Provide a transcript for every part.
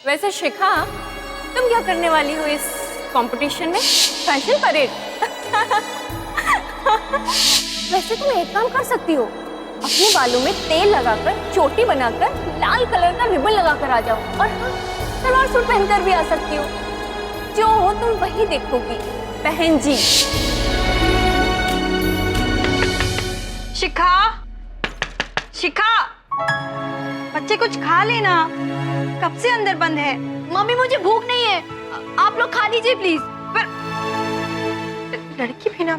वैसे शिखा, तुम क्या करने वाली हो इस कंपटीशन में? Fashion parade? वैसे तुम एक काम कर सकती हो, अपने बालों में तेल लगाकर, चोटी बनाकर, लाल कलर का रिबन लगाकर आ जाओ। और हाँ, सलवार सूट पहनकर भी आ सकती हो। जो हो तुम वही देखोगी बहन जी। शिखा, शिखा, बच्चे कुछ खा लेना, कब से अंदर बंद है। मम्मी मुझे भूख नहीं है, आप लोग खा लीजिए प्लीज। पर लड़की भी ना,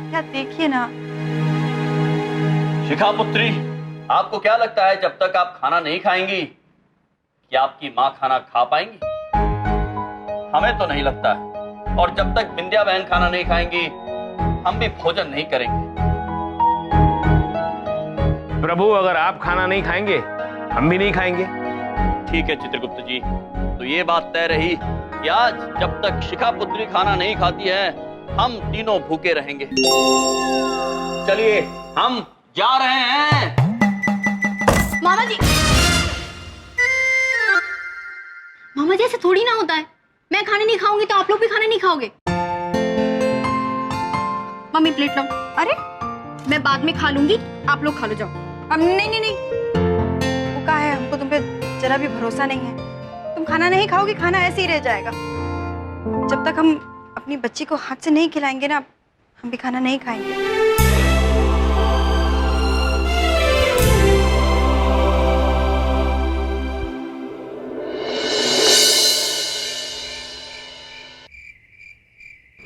क्या देखिए ना। शिखा पुत्री, आपको क्या लगता है जब तक आप खाना नहीं खाएंगी कि आपकी माँ खाना खा पाएंगी? हमें तो नहीं लगता है। और जब तक बिंदिया बहन खाना नहीं खाएंगी, हम भी भोजन नहीं करेंगे। प्रभु, अगर आप खाना नहीं खाएंगे हम भी नहीं खाएंगे। ठीक है चित्रगुप्त जी, तो ये बात तय रही कि आज जब तक शिखा पुत्री खाना नहीं खाती है, हम तीनों भूखे रहेंगे। चलिए हम जा रहे हैं। मामा जी, मामा जी ऐसे थोड़ी ना होता है। मैं खाने नहीं खाऊंगी तो आप लोग भी खाना नहीं खाओगे। मम्मी प्लेट लाओ। अरे मैं बाद में खा लूंगी, आप लोग खा लो, जाओ। अब नहीं नहीं नहीं, वो कहा है, हमको तुम पे जरा भी भरोसा नहीं है। तुम खाना नहीं खाओगी, खाना ऐसे ही रह जाएगा। जब तक हम अपनी बच्ची को हाथ से नहीं खिलाएंगे ना, हम भी खाना नहीं खाएंगे।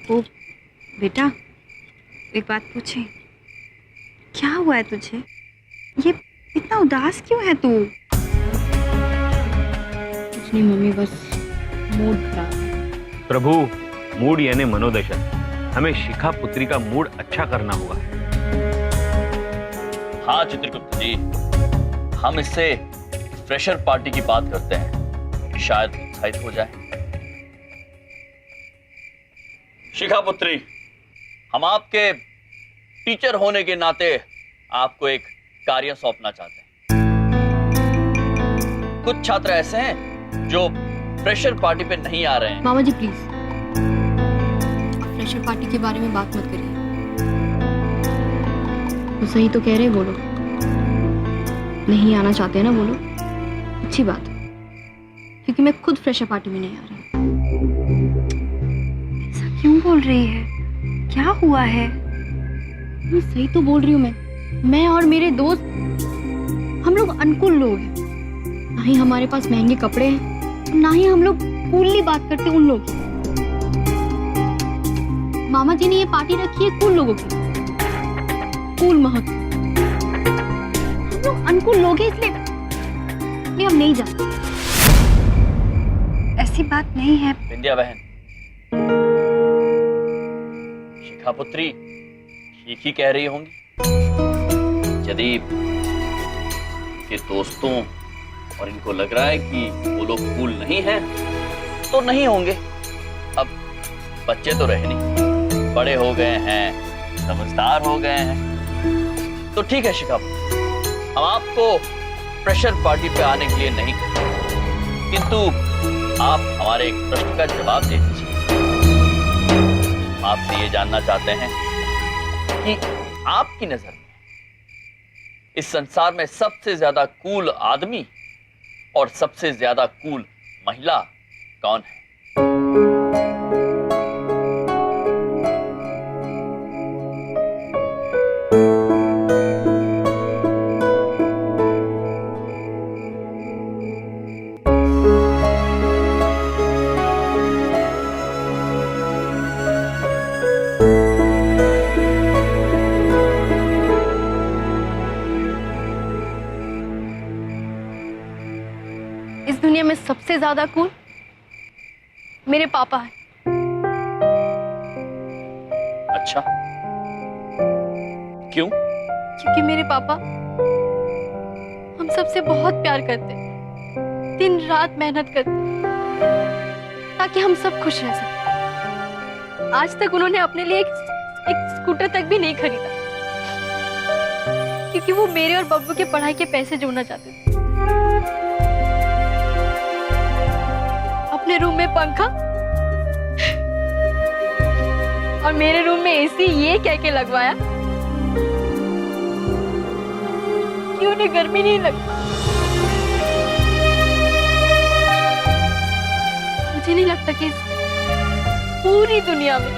ओ बेटा, एक बात पूछे, क्या हुआ है तुझे? ये इतना उदास क्यों है तू? कुछ नहीं मम्मी, बस मूड खराब है। प्रभु, मूड यानी मनोदशा। हमें शिखा पुत्री का मूड अच्छा करना होगा। हाँ चित्रगुप्त जी, हम इससे फ्रेशर पार्टी की बात करते हैं, शायद उत्साहित हो जाए। शिखा पुत्री, हम आपके टीचर होने के नाते आपको एक कार्य सौंपना चाहते हैं। कुछ छात्र ऐसे हैं जो फ्रेशर पार्टी पे नहीं आ रहे हैं। मामा जी प्लीज, फ्रेशर पार्टी के बारे में बात मत करिए। वो सही तो कह रहे, बोलो नहीं आना चाहते हैं ना, बोलो, अच्छी बात है, क्योंकि मैं खुद फ्रेशर पार्टी में नहीं आ रही। ऐसा क्यों बोल रही है? क्या हुआ है? सही तो बोल रही हूँ मैं और मेरे दोस्त, हम लोग अनकूल लोग हैं। ना ही हमारे पास महंगे कपड़े हैं, ना ही हम लोग कूलली बात करते उन लोग की। मामा जी ने ये पार्टी रखी है कूल लोगों की, कूल महक। हम लोग अनकूल लोग हैं, इसलिए हम नहीं जाते। ऐसी बात नहीं है बिंदिया बहन, शिखा पुत्री ठीक ही कह रही होंगी। यदि के दोस्तों और इनको लग रहा है कि वो लोग कूल नहीं हैं, तो नहीं होंगे। अब बच्चे तो रहे नहीं, बड़े हो गए हैं, समझदार हो गए हैं, तो ठीक है शिखा, हम आपको प्रेशर पार्टी पे आने के लिए नहीं कहेंगे, किंतु आप हमारे एक प्रश्न का जवाब दे दीजिए। आपसे ये जानना चाहते हैं कि आपकी नजर में इस संसार में सबसे ज्यादा कूल आदमी और सबसे ज्यादा कूल महिला कौन है? इस दुनिया में सबसे ज्यादा कूल मेरे पापा है। अच्छा, क्यों? क्योंकि मेरे पापा हम सबसे बहुत प्यार करते हैं, दिन रात मेहनत करते हैं ताकि हम सब खुश रह सकें। आज तक उन्होंने अपने लिए एक स्कूटर तक भी नहीं खरीदा, क्योंकि वो मेरे और बब्बू के पढ़ाई के पैसे जोड़ना चाहते थे। पंखा और मेरे रूम में एसी ये कह के लगवाया कि उन्हें गर्मी नहीं लगती। मुझे नहीं लगता कि इस पूरी दुनिया में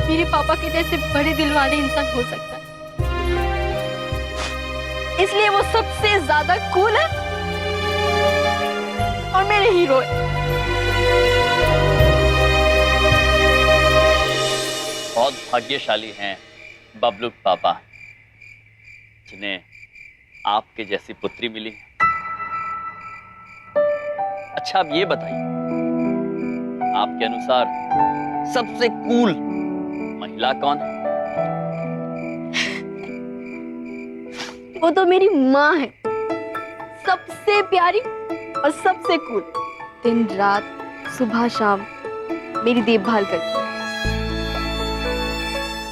मेरे पापा के जैसे बड़े दिल वाले इंसान हो सकता है। इसलिए वो सबसे ज्यादा कूल है और मेरे हीरो है। बहुत भाग्यशाली हैं बबलू पापा, जिन्हें आपके जैसी पुत्री मिली। अच्छा, अब ये बताइए, आपके अनुसार सबसे कूल महिला कौन है? वो तो मेरी माँ है, सबसे प्यारी और सबसे कूल। दिन रात सुबह शाम मेरी देखभाल करती है।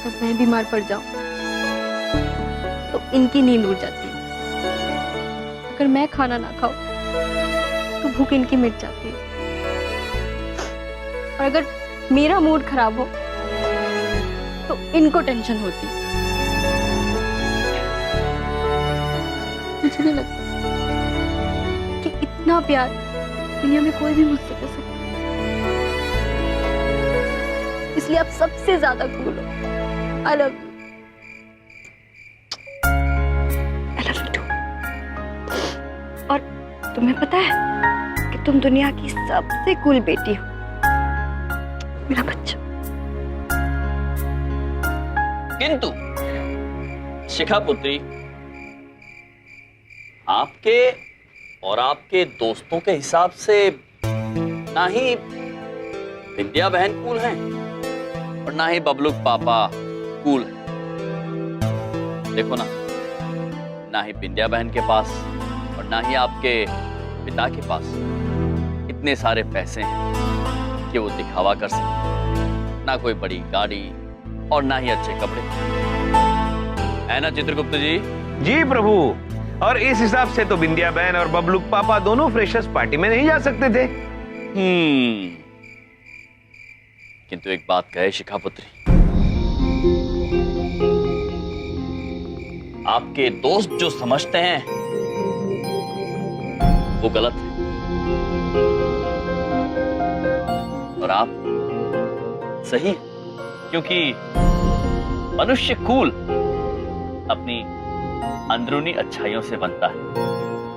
जब मैं बीमार पड़ जाऊं तो इनकी नींद उड़ जाती है। अगर मैं खाना ना खाऊं तो भूख इनकी मिट जाती है। और अगर मेरा मूड खराब हो तो इनको टेंशन होती है। मुझे नहीं लगता कि इतना प्यार दुनिया में कोई भी मुझसे कर सकता है। इसलिए आप सबसे ज्यादा कूल हो। आई love you. I love you too. और तुम्हें पता है कि तुम दुनिया की सबसे कूल बेटी हो, मेरा बच्चा। किंतु शिखा पुत्री, आपके और आपके दोस्तों के हिसाब से ना ही विद्या बहन कूल हैं और ना ही बबलू पापा कूल हैं। देखो ना ही विद्या बहन के पास और ना ही आपके पिता के पास इतने सारे पैसे हैं कि वो दिखावा कर सके, ना कोई बड़ी गाड़ी और ना ही अच्छे कपड़े। है ना चित्रगुप्त जी? जी प्रभु, और इस हिसाब से तो बिंदिया बहन और बबलू पापा दोनों फ्रेशर्स पार्टी में नहीं जा सकते थे। किंतु एक बात कहे शिखा पुत्री, आपके दोस्त जो समझते हैं वो गलत है और आप सही, क्योंकि मनुष्य कूल अपनी अंदरूनी अच्छाइयों से बनता है,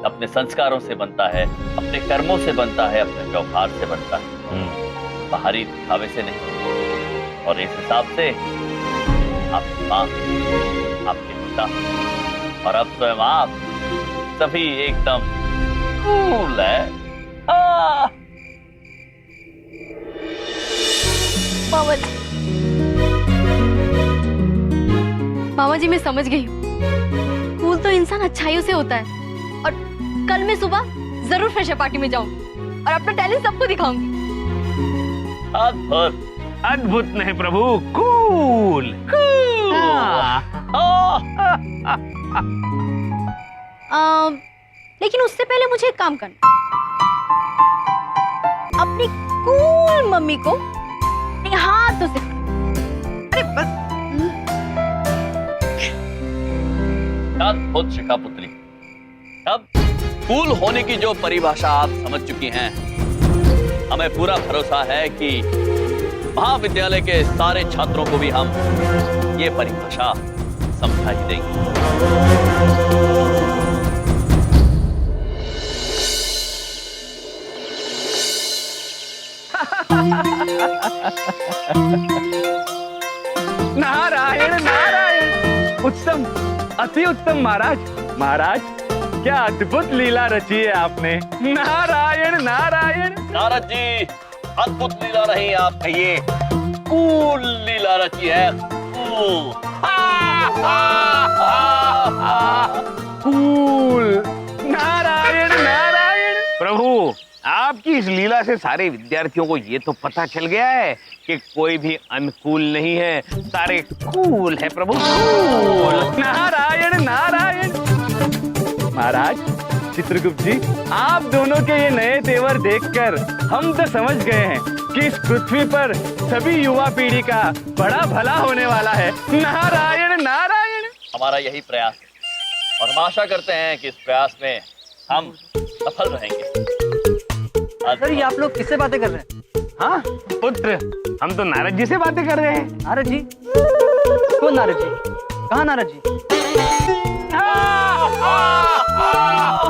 अपने संस्कारों से बनता है, अपने कर्मों से बनता है, अपने व्यवहार से बनता है, बाहरी दिखावे से नहीं। और इस हिसाब से आपकी माँ, आपके पिता और अब स्वयं आप सभी एकदम कूल है। मामा जी मैं समझ गई हूँ। कूल तो इंसान अच्छाइयों से होता है। और कल मैं सुबह जरूर फ्रेशर पार्टी में जाऊंगी और अपना टैलेंट सबको दिखाऊंगी। अद्भुत। अद्भुत नहीं प्रभु, कूल कूल। लेकिन उससे पहले मुझे एक काम करना, अपनी कूल मम्मी को अपने हाथों से। अरे बस, अद्भुत शिखा पुत्री। अब कूल होने की जो परिभाषा आप समझ चुकी हैं, हमें पूरा भरोसा है कि महाविद्यालय के सारे छात्रों को भी हम ये परिभाषा समझा ही देंगे। नारायण नारायण, उत्तम, अति उत्तम महाराज। महाराज, क्या अद्भुत लीला रची है आपने। नारायण नारायण। नारद जी, अद्भुत लीला नहीं, आप कहिए कूल लीला रची है। कूल। नारायण नारायण। प्रभु, आपकी इस लीला से सारे विद्यार्थियों को ये तो पता चल गया है कि कोई भी अनकूल नहीं है, सारे कूल है प्रभु, कूल। नारायण नारायण। महाराज, चित्रगुप्त जी, आप दोनों के ये नए तेवर देखकर हम तो समझ गए हैं कि इस पृथ्वी पर सभी युवा पीढ़ी का बड़ा भला होने वाला है। नारायण नारायण। हमारा यही प्रयास है और हम आशा करते हैं कि इस प्रयास में हम सफल रहेंगे। सर, ये आप लोग किससे बातें कर रहे हैं? हाँ पुत्र, हम तो नारद जी से बातें कर रहे हैं। नारद जी? कौन नारद जी? कहाँ नारद जी?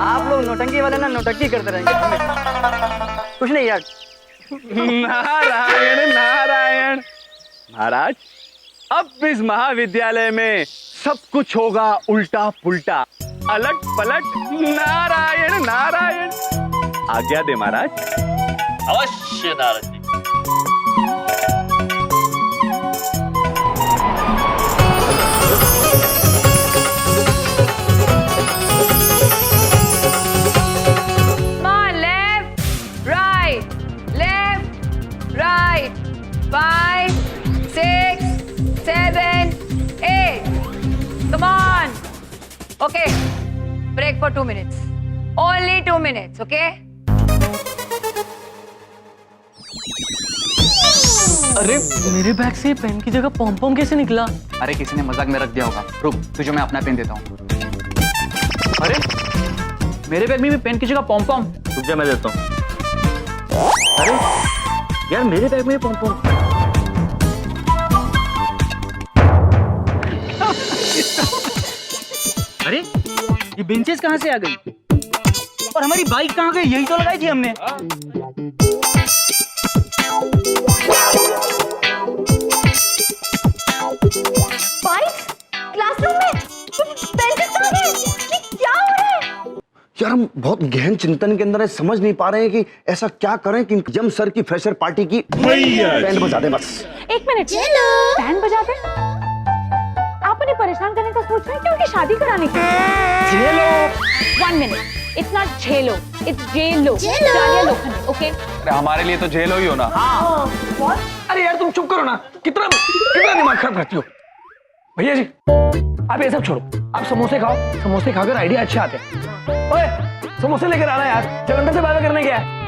आप लोग नौटंकी वाले ना नौटंकी करते रहेंगे हमें। कुछ नहीं यार। नारायण नारायण। महाराज, अब इस महाविद्यालय में सब कुछ होगा उल्टा पुल्टा, अलट पलट। नारायण नारायण। आज्ञा दे महाराज। अवश्य Narad ji. Right. 5, 6, 7, 8. Come on. Okay. Break for 2 minutes. Only 2 minutes, okay? अरे मेरे बैग से पेन की जगह पॉम पॉम कैसे निकला? अरे किसी ने मजाक में रख दिया होगा। रुक, तुझे मैं अपना पेन देता हूँ। अरे मेरे बैग में भी पेन की जगह पॉम पॉम। रुक जा, मैं देता हूँ। अरे यार, मेरे बैग में पॉम पॉम। अरे ये बेंचेस कहाँ से आ गई? और हमारी बाइक कहाँ गई? यही तो लगाई थी हमने। क्लासरूम में बेंचेस कहाँ गए? ये क्या हो रहा है? यार, हम बहुत गहन चिंतन के अंदर है, समझ नहीं पा रहे हैं कि ऐसा क्या करें कि जम सर की फ्रेशर पार्टी की बैंड बजा दे बस। एक मिनट, बैंड बजा दे? आप उन्हें परेशान करने का सोच रहे हैं कि उनकी शादी कराने की? झेलो। 1 मिनट, इट्स नॉट झेलो, इट्स जेलो। जालिया लोखंडे, ओके? अरे हमारे लिए तो जेल ही हो ना। What? अरे यार तुम चुप करो ना, कितना दिमाग खराब करती हो। भैया जी, आप ये सब छोड़ो, आप समोसे खाओ। समोसे खाकर आइडिया अच्छे आते हैं। ओए, समोसे लेकर आना यार, जलंधर से बातें करने गया है।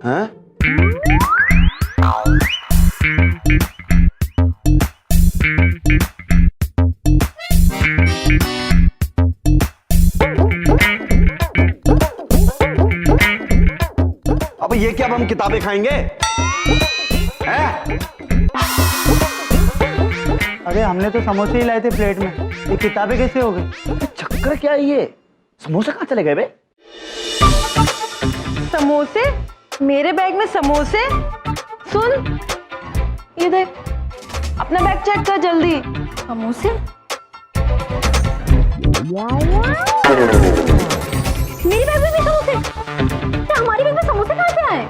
हैं? अब ये क्या, अब हम किताबें खाएंगे? हैं? अरे हमने तो समोसे ही लाए थे प्लेट में, ये किताबें कैसे हो गई? चक्कर क्या है ये? समोसे कहाँ चले गए बे? समोसे? मेरे बैग में समोसे? सुन, ये देख, अपना बैग चेक कर जल्दी। समोसे? मेरी बैग में भी समोसे? क्या हमारी बैग में समोसे कहाँ से आए?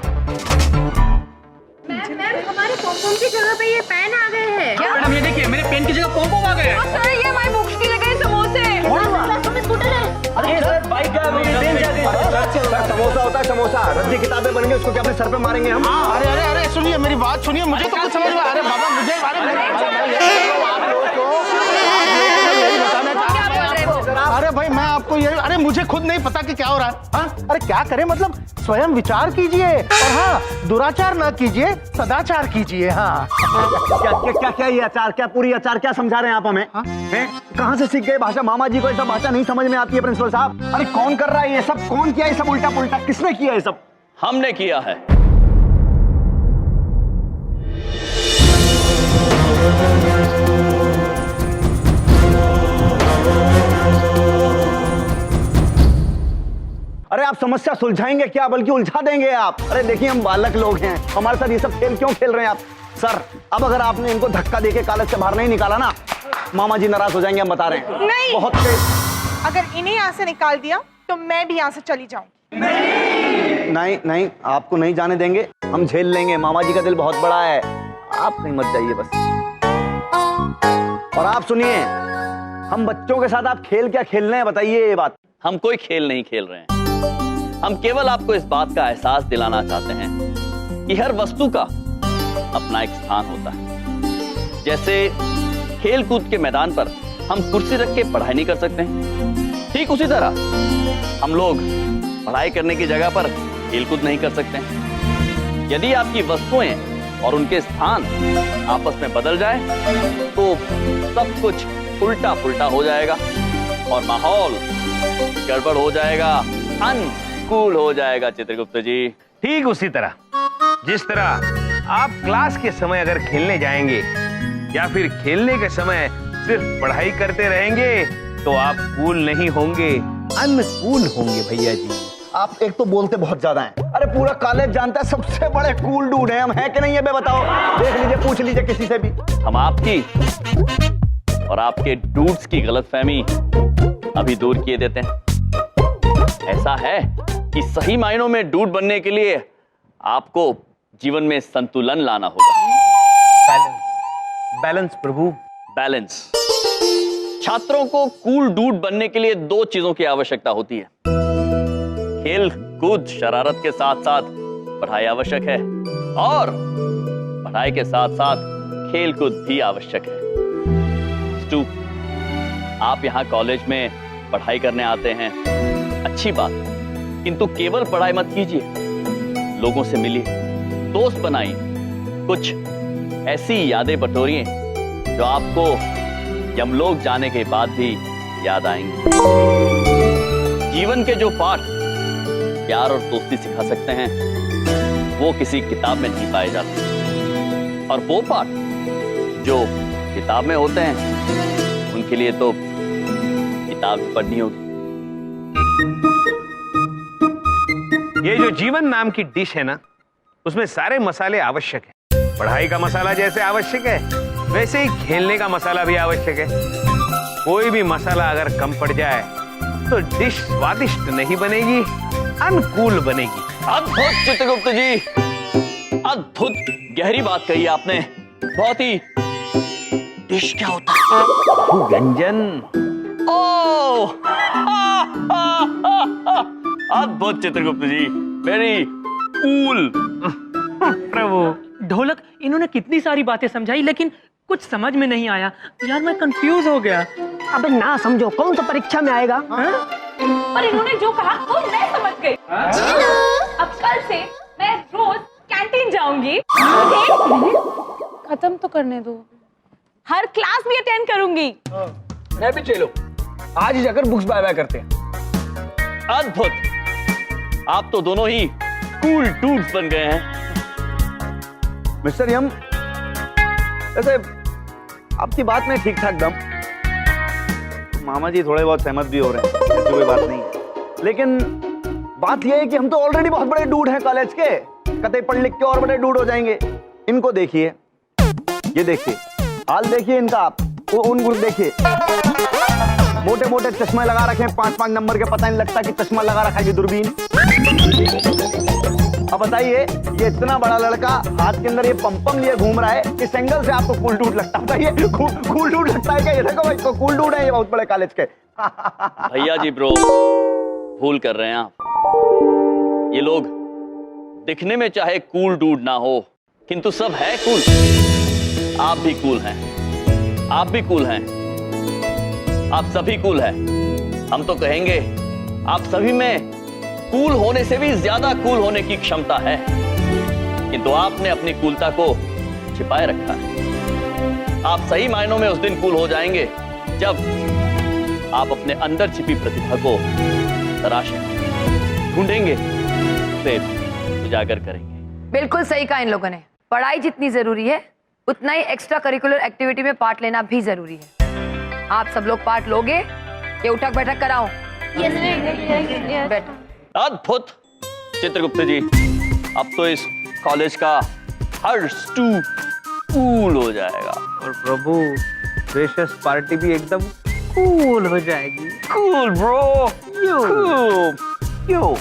मैम, हमारे पॉम-पॉम की जगह पे ये पेन आ गए हैं। क्या मैडम, ये देखिए, मेरे पेन की जगह पॉम पॉम आ गए हैं। सर, ये हमारी बुक्स की जगह समोसे। क्लासरूम स्कूटर है। अरे सर, बाइक का सर, समोसा होता है समोसा। रद्दी किताबें बनेंगे, उसको क्या अपने सर पे मारेंगे हम? अरे अरे अरे, सुनिए मेरी बात सुनिए, मुझे तो कुछ समझ में। अरे बाबा, मुझे अरे भाई, मैं आपको ये, अरे मुझे खुद नहीं पता कि क्या हो रहा है। हाँ, अरे क्या करें, मतलब स्वयं विचार कीजिए और हाँ, दुराचार ना कीजिए, सदाचार कीजिए। हाँ, क्या ये अचार, क्या पूरी अचार, क्या समझा रहे हैं आप हमें? हैं? कहाँ से सीख गए भाषा? मामा जी को ये सब भाषा नहीं समझ में आती है प्रिंसिपल साहब। अरे कौन कर रहा है ये सब? कौन किया ये सब उल्टा पुल्टा? किसने किया ये सब? हमने किया है। अरे आप समस्या सुलझाएंगे क्या, बल्कि उलझा देंगे आप। अरे देखिए, हम बालक लोग हैं, हमारे साथ ये सब खेल क्यों खेल रहे हैं आप? सर, अब अगर आपने इनको धक्का देके कॉलेज से बाहर नहीं निकाला ना, मामा जी नाराज हो जाएंगे, हम बता रहे हैं। नहीं, बहुत तेज। अगर इन्हें यहाँ से निकाल दिया तो मैं भी यहाँ से चली जाऊंगी। नहीं नहीं, आपको नहीं जाने देंगे, हम झेल लेंगे। मामा जी का दिल बहुत बड़ा है, आप कहीं मत जाइए बस। और आप सुनिए, हम बच्चों के साथ आप खेल क्या खेल रहे हैं, बताइए ये बात। हम कोई खेल नहीं खेल रहे हैं, हम केवल आपको इस बात का एहसास दिलाना चाहते हैं कि हर वस्तु का अपना एक स्थान होता है। जैसे खेल कूद के मैदान पर हम कुर्सी रख के पढ़ाई नहीं कर सकते हैं, ठीक उसी तरह हम लोग पढ़ाई करने की जगह पर खेल कूद नहीं कर सकते हैं। यदि आपकी वस्तुएं और उनके स्थान आपस में बदल जाए तो सब कुछ उल्टा पुल्टा हो जाएगा और माहौल गड़बड़ हो जाएगा, अनकूल हो जाएगा। चित्रगुप्त जी, ठीक उसी तरह जिस तरह आप क्लास के समय अगर खेलने जाएंगे या फिर खेलने के समय सिर्फ पढ़ाई करते रहेंगे तो आप कूल नहीं होंगे, अनकूल होंगे भैया जी। आप एक तो बोलते बहुत ज्यादा हैं। अरे पूरा कॉलेज जानता है सबसे बड़े कूल डूड हैं हम, हैं कि नहीं है बे बताओ? देख लीजिए, पूछ लीजिए किसी से भी। हम आपकी और आपके डूड्स की गलतफहमी अभी दूर किए देते हैं। ऐसा है कि सही मायनों में डूड बनने के लिए आपको जीवन में संतुलन लाना होगा। बैलेंस प्रभु, बैलेंस। छात्रों को कूल डूड बनने के लिए दो चीजों की आवश्यकता होती है। खेल कूद शरारत के साथ साथ पढ़ाई आवश्यक है और पढ़ाई के साथ साथ खेल कूद भी आवश्यक है। स्टू, आप यहाँ कॉलेज में पढ़ाई करने आते हैं, अच्छी बात है, किंतु केवल पढ़ाई मत कीजिए, लोगों से मिलिए, दोस्त बनाइए, कुछ ऐसी यादें बटोरिए जो आपको यमलोक जाने के बाद भी याद आएंगे। जीवन के जो पाठ प्यार और दोस्ती सिखा सकते हैं वो किसी किताब में नहीं पाए जाते, और वो पाठ जो किताब में होते हैं उनके लिए तो किताब ही पढ़नी होगी। ये जो जीवन नाम की डिश है ना, उसमें सारे मसाले आवश्यक है। पढ़ाई का मसाला जैसे आवश्यक है वैसे ही खेलने का मसाला भी आवश्यक है। कोई भी मसाला अगर कम पड़ जाए तो डिश स्वादिष्ट नहीं बनेगी, अनकूल बनेगी। अद्भुत चित्रगुप्त जी, अद्भुत गहरी बात कही आपने। बहुत ही। डिश क्या होता है? व्यंजन। ओह, अद्भुत चित्रगुप्त जी, वेरी कूल। प्रभु, ढोलक इन्होंने कितनी सारी बातें समझाई लेकिन कुछ समझ में नहीं आया यार, मैं कंफ्यूज हो गया। अबे ना समझो, कौन सा परीक्षा में आएगा? पर इन्होंने जो कहा वो मैं समझ गई। अब कल से मैं रोज कैंटीन जाऊंगी। खत्म तो करने दो। हर क्लास भी अटेंड करूंगी। मैं भी चलो, आज ही जाकर बुक्स बाय बाय करते हैं। अद्भुत, आप तो दोनों ही कूल डूड्स बन गए हैं। मिस्टर यम, वैसे आपकी बात में ठीक ठाक दम, मामा जी थोड़े बहुत सहमत भी हो रहे हैं, ऐसी कोई बात नहीं है। लेकिन बात यह है कि हम तो ऑलरेडी बहुत बड़े डूड हैं कॉलेज के, कतई पढ़ लिख के और बड़े डूड हो जाएंगे। इनको देखिए, ये देखिए, हाल देखिए इनका आप, वो उनको देखिए, मोटे मोटे चश्मे लगा रखे हैं, 5-5 नंबर के, पता नहीं लगता कि चश्मा लगा रखा है कि दूरबीन। अब बताइए, ये इतना बड़ा लड़का हाथ के अंदर ये पम लिए घूम रहा है, इस एंगल से आपको कूल डूड लगता है? बताइए, कूल डूड लगता है क्या? ये देखो भाई, कूल डूड है ये बहुत बड़े कॉलेज के। भैया जी ब्रो, भूल कर रहे हैं आप। ये लोग दिखने में चाहे कूल डूड ना हो, किंतु सब है कूल। आप भी कूल हैं, आप भी कूल हैं, आप सभी कूल हैं। हम तो कहेंगे आप सभी में कूल होने से भी ज्यादा कूल होने की क्षमता है, किंतु आपने अपनी कूलता को छिपाए रखा है। आप सही मायनों में उस दिन कूल हो जाएंगे जब आप अपने अंदर छिपी प्रतिभा को तराशेंगे, ढूंढेंगे, फिर उजागर करेंगे। बिल्कुल सही कहा इन लोगों ने। पढ़ाई जितनी जरूरी है उतना ही एक्स्ट्रा करिकुलर एक्टिविटी में पार्ट लेना भी जरूरी है। आप सब लोग पार्ट लोगे ये उठक बैठक कराओ? बैठो। अद्भुत चित्रगुप्त जी, अब तो इस कॉलेज का हर स्टू कूल हो जाएगा। और प्रभु, फ्रेशर्स पार्टी भी एकदम कूल हो जाएगी। Cool bro, cool. क्यों?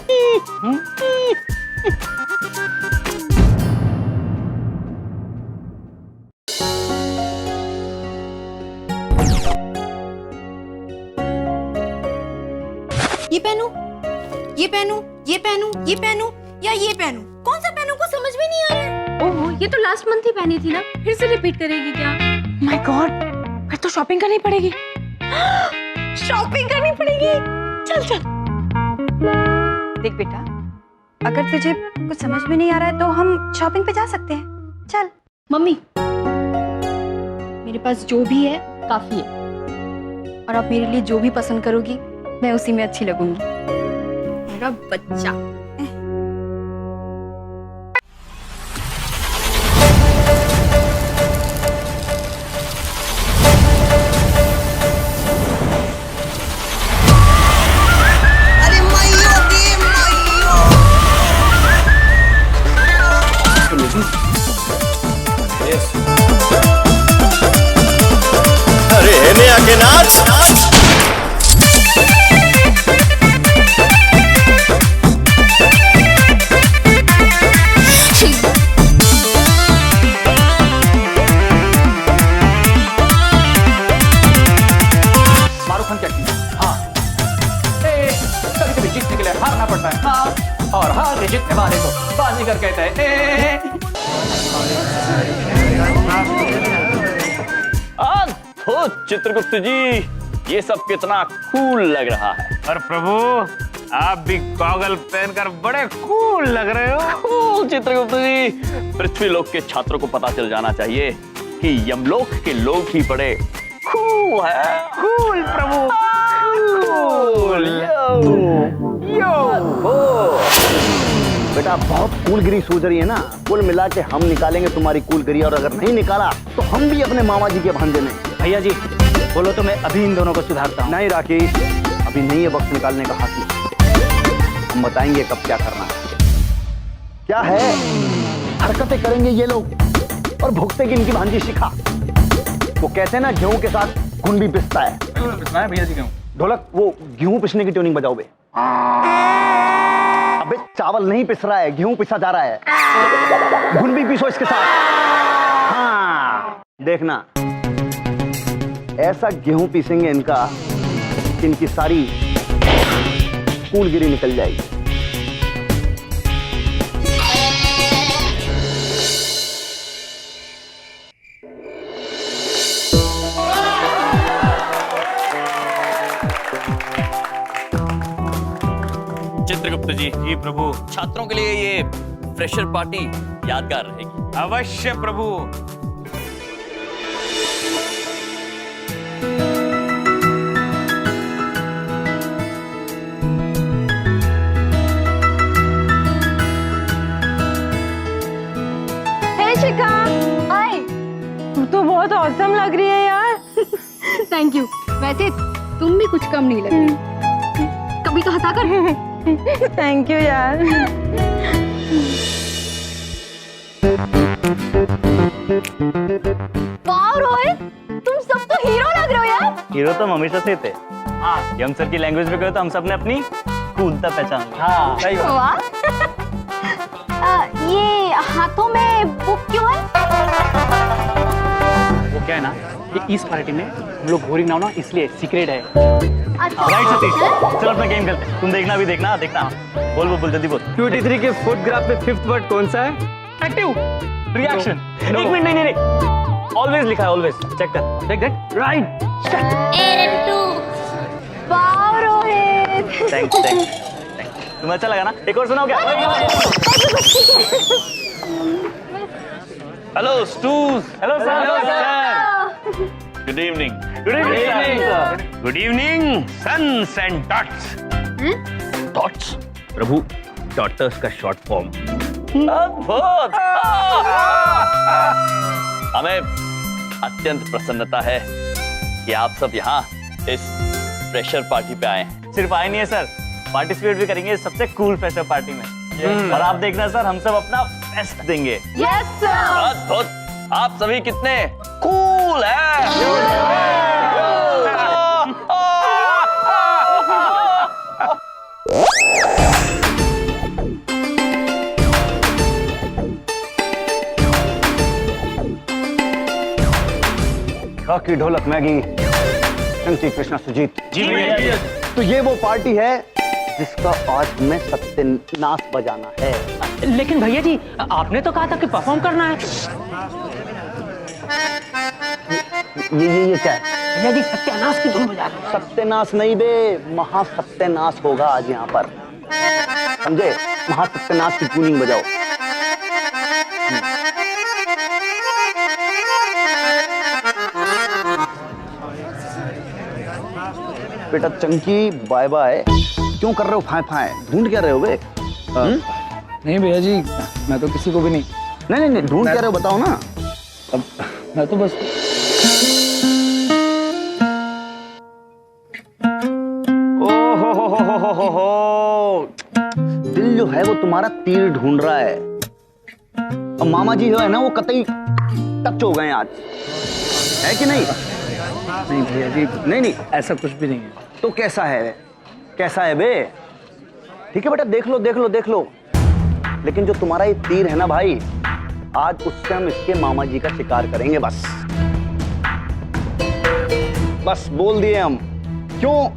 ये पहनूं, ये पहनूं, ये पहनूं या ये पहनूं? कौन सा पहनूं को समझ में नहीं आ रहा है। ओहो, ये तो लास्ट मंथ ही पहनी थी ना, फिर से रिपीट करेगी क्या? माय गॉड, फिर तो शॉपिंग करनी पड़ेगी। शॉपिंग करनी पड़ेगी। चल चल। देख बेटा, अगर तुझे कुछ समझ में नहीं आ रहा है तो हम शॉपिंग पे जा सकते हैं। चल। मम्मी, मेरे पास जो भी है काफी है। और आप मेरे लिए जो भी पसंद करोगी मैं उसी में अच्छी लगूंगी। मेरा बच्चा। अरे हेने आके नाच। मारूफ खान क्या की? हाँ, कभी कभी जीतने के लिए हारना पड़ता है। हाँ, और हार जीतने वाले को बाजीगर कहते हैं। तो चित्रगुप्त जी, ये सब कितना कूल लग रहा है। और प्रभु, आप भी गॉगल पहनकर बड़े कूल लग रहे हो। कूल चित्रगुप्त जी, पृथ्वी लोक के छात्रों को पता चल जाना चाहिए कि यमलोक के लोग ही बड़े कूल है। कूल प्रभु, कूल। बेटा बहुत कूलगिरी सूझ रही है ना। कुल मिला के हम निकालेंगे तुम्हारी कूलगिरी, और अगर नहीं निकाला तो हम भी अपने मामा जी के भांजे में। भैया जी बोलो तो मैं अभी इन दोनों को सुधारता हूँ। नहीं राकेश, अभी नहीं है वक्त निकालने का हाथी। हम बताएंगे कब क्या करना है। क्या है, हरकतें करेंगे ये लोग और भुगतेगी इनकी भांजी शिखा। वो कहते हैं ना, गेहूं के साथ खून भी पिसता है। भैया जी गेहूं। ढोलक, वो गेहूं पिसने की ट्यूनिंग बजाओ बे। अबे चावल नहीं पिस रहा है, गेहूं पिसा जा रहा है। घुन भी पीसो इसके साथ। हाँ, देखना ऐसा गेहूं पीसेंगे इनका कि इनकी सारी कूलगिरी निकल जाएगी। चित्रगुप्त जी, जी प्रभु। छात्रों के लिए ये फ्रेशर पार्टी यादगार रहेगी। अवश्य प्रभु। हे शिखा, हाय। तू तो बहुत औसम लग रही है यार। Thank you. वैसे तुम भी कुछ कम नहीं लग रही। कभी तो हंसा कर। थैंक यू यार। वाह रोहित, तुम सब तो हीरो लग रहे हो यार। हीरो तो हम हमेशा से थे। यम सर की लैंग्वेज में कहो तो हम सब ने अपनी कूलता पहचान। हाँ सही बात। वाह। ये हाथों में बुक क्यों है? वो क्या है ना, कि इस पार्टी में हम लोग बोरिंग ना हो ना, इसलिए सीक्रेट है। अच्छा। राइट सतीश, चल अपना गेम खेलते हैं। तुम देखना भी देखना बोल बोल जल्दी बोल। 283 के फोटोग्राफ में 5th वर्ड कौन सा है? Active reaction. एक मिनट, नहीं ऑलवेज लिखा है, ऑलवेज चेक कर। देख राइट। वाह रोहित। थैंक्स। तुम्हें अच्छा लगा ना? एक और सुनाओ क्या? Hello stooges. Hello sir. Good evening. Good evening sir. Good evening sons and dots. Thoughts? प्रभु, डॉटर्स का शॉर्ट फॉर्म। अद्भुत। हमें अत्यंत प्रसन्नता है कि आप सब यहाँ इस फ्रेशर पार्टी पे आए हैं। सिर्फ आए नहीं है सर, पार्टिसिपेट भी करेंगे सबसे कूल फ्रेशर पार्टी में। और आप देखना सर, हम सब अपना बेस्ट देंगे। Yes sir. अद्भुत, आप सभी कितने कूल हैं। रॉकी, ढोलक, मैगी, कृष्णा, सुजीत। जी भैया। तो ये वो पार्टी है जिसका आज हमें सत्यानाश बजाना है। लेकिन भैया जी आपने तो कहा था कि परफॉर्म करना है। ये क्या है? भैया जी सत्यानाश की धुन बजा रहे हैं। सत्यानाश नहीं बे, महासत्यानाश होगा आज यहाँ पर, समझे? महासत्यानाश की ट्यूनिंग बजाओ। बेटा चंकी बाय बाय। क्यों कर रहे हो फाय फाय? ढूंढ क्या रहे हो बे? नहीं भैया जी, मैं तो किसी को भी नहीं। नहीं ढूंढ क्या रहे हो बताओ ना। अब मैं तो बस हो। दिल जो है वो तुम्हारा तीर ढूंढ रहा है, और मामा जी जो है ना वो कतई टच हो गए आज, है कि नहीं? नहीं भैया जी, नहीं ऐसा कुछ भी नहीं है। तो कैसा है? कैसा है बे? ठीक है बेटा, देख लो, लेकिन जो तुम्हारा ये तीर है ना भाई, आज उससे हम इसके मामा जी का शिकार करेंगे। बस बोल दिए हम। क्यों?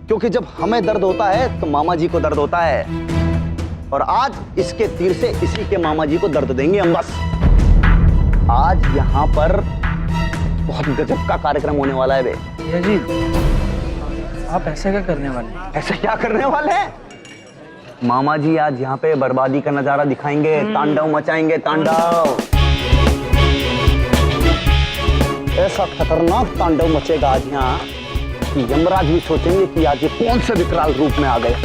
क्योंकि जब हमें दर्द होता है तो मामा जी को दर्द होता है, और आज इसके तीर से इसी के मामा जी को दर्द देंगे हम। बस आज यहाँ पर बहुत गजब का कार्यक्रम होने वाला है बे। भैया जी, आप ऐसा क्या करने वाले हैं? ऐसा क्या करने वाले हैं? मामा जी आज यहाँ पे बर्बादी का नजारा दिखाएंगे, तांडव मचाएंगे, तांडव। ऐसा खतरनाक तांडव मचेगा आज यहाँ कि यमराज भी सोचेंगे कि आज ये कौन से विकराल रूप में आ गए। एक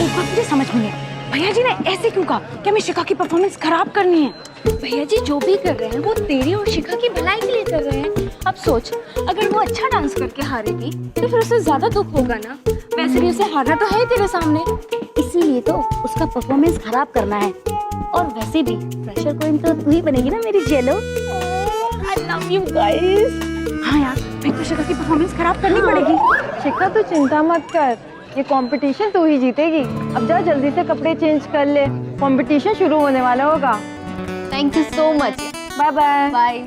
बात मुझे समझ में नहीं आई, भैया जी ने ऐसे क्यों कहा? क्या मैं शिखा की परफॉर्मेंस खराब करनी है? भैया जी जो भी कर रहे हैं वो तेरी और शिखा की भलाई के लिए कर रहे हैं। अब सोच, अगर वो अच्छा डांस करके हारेगी तो फिर उसे ज्यादा दुख होगा ना। वैसे भी उसे हारना तो है तेरे सामने, इसीलिए तो उसका परफॉर्मेंस खराब करना है। और वैसे भी प्रेशर क्वीन तो तू ही बनेगी ना मेरी जेलो। I love you guys. हाँ यार, मेरे को शिखा की परफॉर्मेंस खराब करनी पड़ेगी। शिखा तू चिंता मत कर, ये कंपटीशन तू ही जीतेगी। अब जा जल्दी से कपड़े चेंज कर ले, कंपटीशन शुरू होने वाला होगा। Thank you so much. Bye bye. Bye.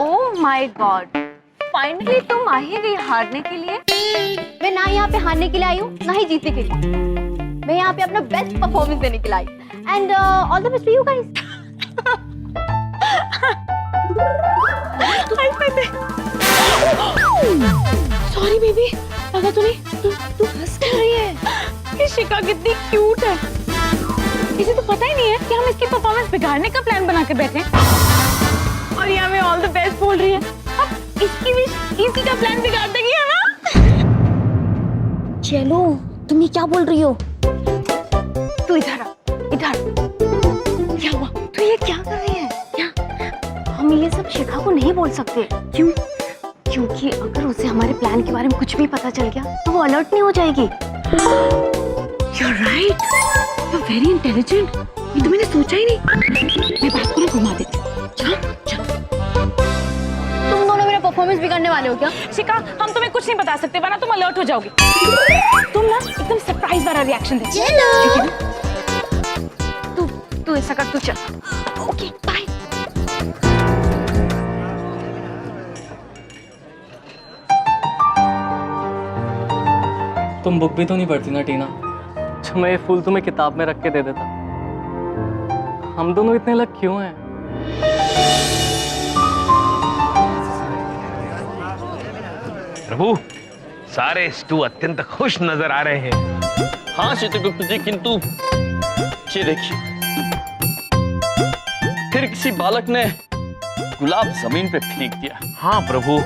Oh my god, finally तुम आ ही गई हारने के लिए। मैं ना यहाँ पे हारने के लिए आई हूँ, ना ही जीतने के लिए। मैं यहाँ पे अपना बेस्ट परफॉर्मेंस देने के लिए आई। And all the best for you guys. Sorry baby, लगा तू हंस कर रही है। ये शिखा कितनी क्यूट है। इसे तो पता ही नहीं है कि हम इसकी परफॉर्मेंस बिगाड़ने का प्लान बना के बैठे हैं। और ये हमें ऑल द बेस्ट बोल रही है। अब इसकी भी इसी का प्लान बिगाड़ देगी, है ना? चलो, तुम ये क्या बोल रही हो? तू इधर आ, इधर। क्या हुआ? तू ये क्या कर रही है? क्या? हम ये सब शिखा को नहीं बोल सकते। क्यों? क्योंकि अगर उसे हमारे प्लान के बारे में कुछ भी पता चल गया तो वो अलर्ट नहीं हो जाएगी। You're right. You're very intelligent. ये तो मैंने सोचा ही नहीं। मैं बात को घुमा देती हूँ। चल। तुम दोनों मेरा परफॉर्मेंस बिगाड़ने वाले हो क्या? शिखा, हम तुम्हें कुछ नहीं बता सकते वरना तुम अलर्ट हो जाओगी। तुम ना एकदम सरप्राइज वाला रिएक्शन दे। ठीक है ना? तू ऐसा कर, तू चल। Okay, bye. तुम बुक भी तो नहीं पढ़ती ना टीना, जो मैं ये फूल तुम्हें किताब में रख के दे देता। हम दोनों इतने अलग क्यों हैं? प्रभु, सारे स्टू अत्यंत खुश नजर आ रहे हैं। हाँ चित्रगुप्त जी, किंतु ये देखिए, फिर किसी बालक ने गुलाब जमीन पे फेंक दिया। हाँ प्रभु।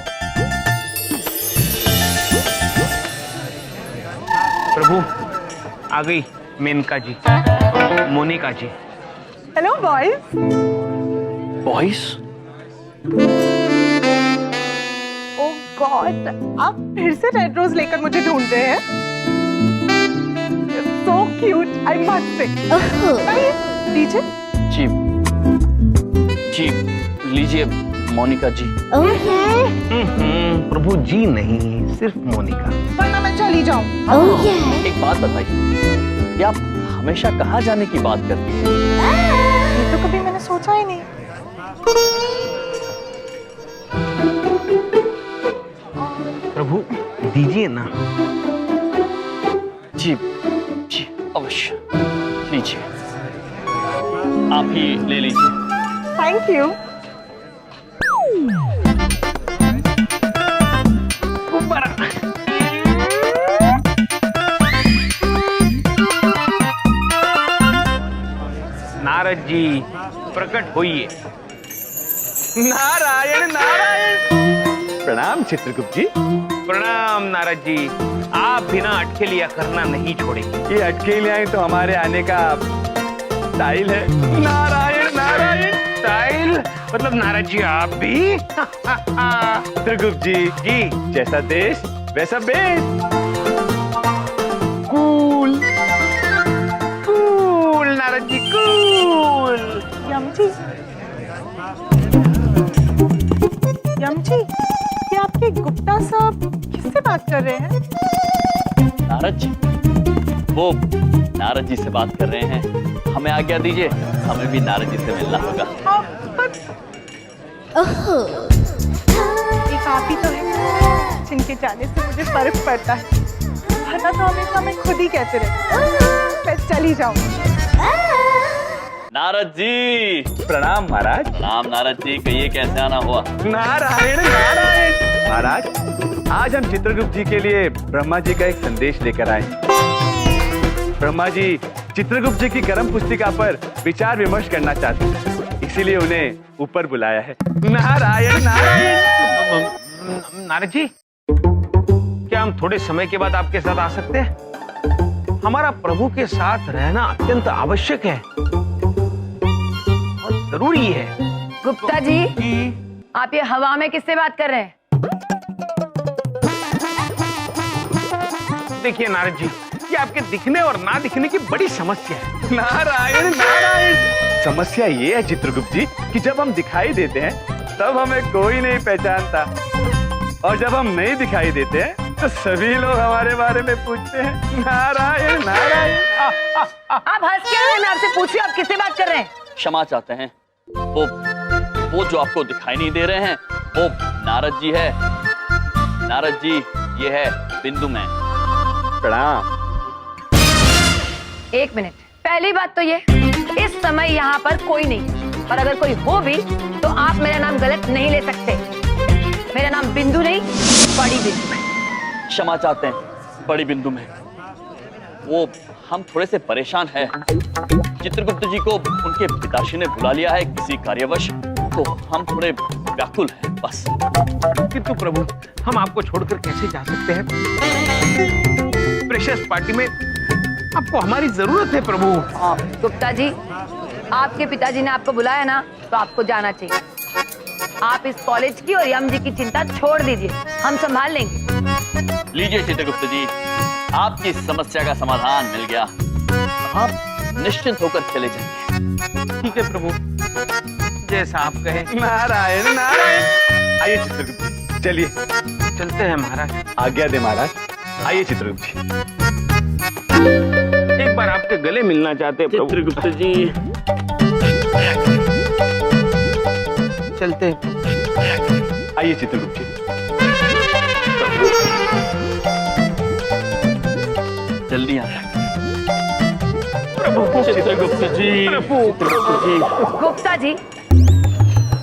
प्रभु, आ गई Menaka ji, Monika ji. Hello boys. Boys? Oh God, आप फिर से रेड रोज लेकर मुझे ढूंढ रहे हैं? So cute, I must say. दीजिए। जी जी, लीजिए मोनिका जी। प्रभु जी नहीं, सिर्फ मोनिका। वरना मैं चली जाऊं। एक बात बताइए, क्या आप हमेशा कहाँ जाने की बात करती हैं? ये तो कभी मैंने सोचा ही नहीं। प्रभु दीजिए ना। जी जी अवश्य, लीजिए, आप ही ले लीजिए। Thank you. नारद जी प्रकट होइए। नारायण नारायण। प्रणाम चित्रगुप्त जी। प्रणाम नारद जी, आप बिना अटकेलियां करना नहीं छोड़ेंगे। ये अटकेलियां तो हमारे आने का स्टाइल है। नारायण नारायण। स्टाइल मतलब नारद जी आप भी? चित्रगुप्त जी जैसा देश वैसा base. Cool cool Narad ji cool. यम जी, ये आपके गुप्ता साहब किससे बात कर रहे हैं? नारद जी, वो नारद जी से बात कर रहे हैं। हमें आज्ञा दीजिए, हमें भी नारद जी से मिलना होगा। एक आप ही तो है जिनके जाने से मुझे फर्क पड़ता है, वरना तो हमेशा मैं खुद ही कहते रहती। मैं चली जाऊँ। नारद जी प्रणाम महाराज। प्रणाम नारद जी, कहिए कैसे आना हुआ? नारायण नारायण। महाराज आज हम चित्रगुप्त जी के लिए ब्रह्मा जी का एक संदेश लेकर आए। ब्रह्मा जी चित्रगुप्त जी की कर्म पुस्तिका पर विचार विमर्श करना चाहते हैं, इसीलिए उन्हें ऊपर बुलाया है। नारायण नारायण। नारद जी, क्या हम थोड़े समय के बाद आपके साथ आ सकते हैं? हमारा प्रभु के साथ रहना अत्यंत आवश्यक है, बहुत जरूरी है। गुप्ता जी, आप ये हवा में किससे बात कर रहे हैं? देखिए नारद जी, ये आपके दिखने और ना दिखने की बड़ी समस्या है। नारायण नारायण। समस्या ये है चित्रगुप्त जी कि जब हम दिखाई देते हैं तब हमें कोई नहीं पहचानता, और जब हम नहीं दिखाई देते हैं तो सभी लोग हमारे बारे में पूछते हैं। नारायण नारायण। आप हंस क्या रहे हैं? मैं आपसे पूछ रही हूँ, आप किससे बात कर रहे हैं? क्षमा चाहते हैं, वो जो आपको दिखाई नहीं दे रहे हैं वो नारद जी है। नारद जी, ये है बिंदु मैन। प्रणाम। एक मिनट, पहली बात तो ये, इस समय यहाँ पर कोई नहीं, और अगर कोई हो भी तो आप मेरा नाम गलत नहीं ले सकते। मेरा नाम बिंदु नहीं, बड़ी बिंदु है। क्षमा चाहते हैं, बड़ी बिंदु में वो हम थोड़े से परेशान हैं। चित्रगुप्त जी को उनके पिताश्री ने बुला लिया है किसी कार्यवश, तो हम थोड़े व्याकुल हैं बस। किंतु प्रभु, हम आपको छोड़कर कैसे जा सकते हैं? प्रेशियस पार्टी में आपको हमारी जरूरत है प्रभु। गुप्ता जी, आपके पिताजी ने आपको बुलाया ना, तो आपको जाना चाहिए। आप इस कॉलेज की और यम जी की चिंता छोड़ दीजिए, हम संभाल लेंगे। लीजिए चित्रगुप्त जी, आपकी समस्या का समाधान मिल गया, आप निश्चिंत होकर चले जाइए। ठीक है प्रभु, जैसा आप कहें। नारायण नारायण। आइए चित्रगुप्त जी, चलिए चलते हैं महाराज। आज्ञा दे महाराज। आइए चित्रगुप्त जी। एक बार आपके गले मिलना चाहते हैं प्रभु। चित्रगुप्त जी, चलते हैं। आइए चित्रगुप्त जी। जल्दी आ प्रभु। चित्रगुप्त जी, चित्रगुप्त जी। गुप्ता जी,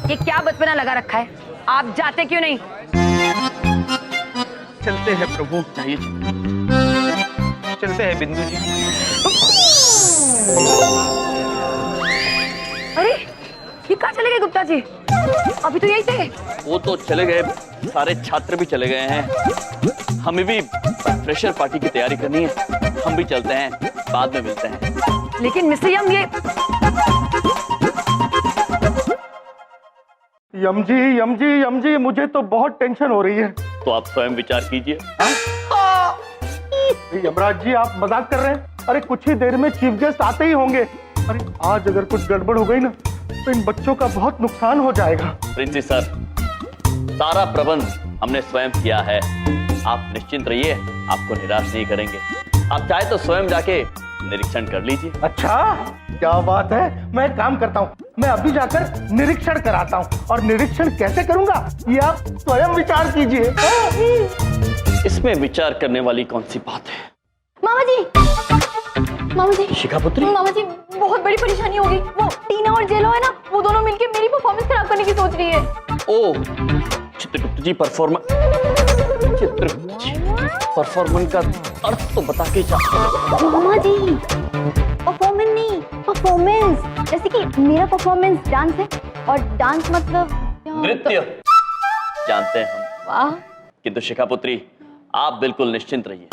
ये क्या बचपना लगा रखा है? आप जाते क्यों नहीं? चलते हैं प्रभु। चाहिए चलते हैं बिंदु जी। अरे, ये कहाँ चले गए गुप्ता जी? अभी तो यही थे। वो तो चले गए, सारे छात्र भी चले गए हैं। हमें भी फ्रेशर पार्टी की तैयारी करनी है, हम भी चलते हैं, बाद में मिलते हैं। लेकिन मिस्टर यम, ये यम जी मुझे तो बहुत टेंशन हो रही है। तो आप स्वयं विचार कीजिए। यमराज जी, आप मजाक कर रहे हैं? अरे कुछ ही देर में चीफ गेस्ट आते ही होंगे। अरे आज अगर कुछ गड़बड़ हो गई ना तो इन बच्चों का बहुत नुकसान हो जाएगा। प्रिंसिस सर, सारा प्रबंध हमने स्वयं किया है, आप निश्चिंत रहिए, आपको निराश नहीं करेंगे। आप चाहे तो स्वयं जाके निरीक्षण कर लीजिए। अच्छा, क्या बात है। मैं एक काम करता हूँ, मैं अभी जाकर निरीक्षण कराता हूँ, और निरीक्षण कैसे करूंगा ये आप स्वयं विचार कीजिए। इसमें विचार करने वाली कौन सी बात है? मामा जी शिखापुत्री, मामा जी बहुत बड़ी परेशानी होगी। वो टीना और जेलो है ना, वो दोनों मिलके मेरी परफॉर्मेंस खराब करने की सोच रही है। ओ चित्रगुप्त जी, परफॉर्मेंस का अर्थ तो बता के जा। मामा जी परफॉर्मेंस नहीं, परफॉर्मेंस। जैसे कि मेरा परफॉर्मेंस डांस है और डांस मतलब नृत्य जानते हैं हम। वाह। किंतु शिखापुत्री, आप बिल्कुल निश्चिंत रहिए।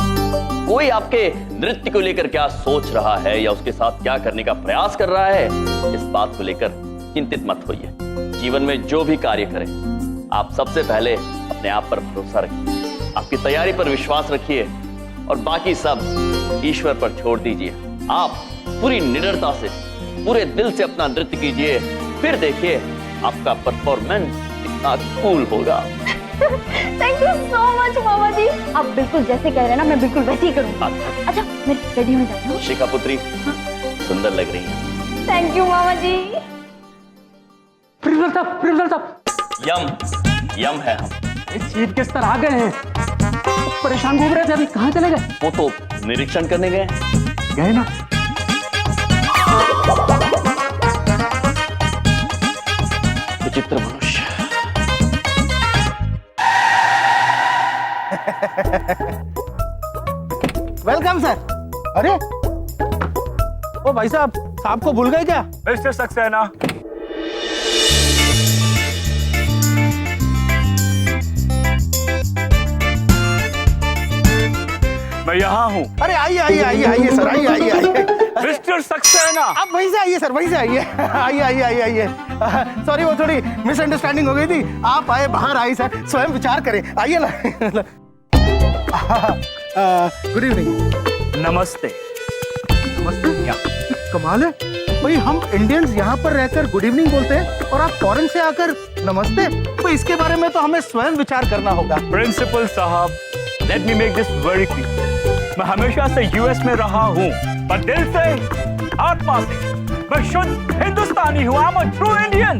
कोई आपके नृत्य को लेकर क्या सोच रहा है या उसके साथ क्या करने का प्रयास कर रहा है, इस बात को लेकर चिंतित मत होइए। जीवन में जो भी कार्य करें, आप सबसे पहले अपने आप पर भरोसा रखिए, आपकी तैयारी पर विश्वास रखिए और बाकी सब ईश्वर पर छोड़ दीजिए। आप पूरी निडरता से, पूरे दिल से अपना नृत्य कीजिए, फिर देखिए आपका परफॉर्मेंस कितना कूल होगा। थैंक यू सो मच मामा जी। आप बिल्कुल जैसे कह रहे हैं ना, मैं बिल्कुल वैसे ही करूँगा। अच्छा मैं रेडी हो जाती हूँ। शिखापुत्री, सुंदर लग रही है। थैंक यू मामा जी। प्रिंसिपल साहब यम है हम। चीफ गेस्ट आ गए हैं। परेशान घूम रहे थे, अभी कहाँ चले गए? वो तो निरीक्षण करने गए। गए ना? विचित्र मनुष्य। Welcome sir. अरे ओ भाई साहब को भूल गए क्या? मिस्टर सक्सेना, मैं यहाँ हूँ। अरे आइए सर, आइए। मिस्टर सक्सेना, आप वहीं से आइए सर, वहीं से आइए। आइए। सॉरी, वो थोड़ी मिसअंडरस्टैंडिंग हो गई थी। आप आए, बाहर आई सर, स्वयं विचार करें। आइए ना। Good evening. नमस्ते। नमस्ते। कमाल है भाई, हम इंडियंस यहाँ पर रहकर गुड इवनिंग बोलते हैं और आप फॉरेन से आकर नमस्ते। तो इसके बारे में तो हमें स्वयं विचार करना होगा। प्रिंसिपल साहब, let me make this very clear. मैं हमेशा से यूएस में रहा हूँ, पर दिल से, आत्मा से मैं शुद्ध हिंदुस्तानी हूँ। I'm a true Indian।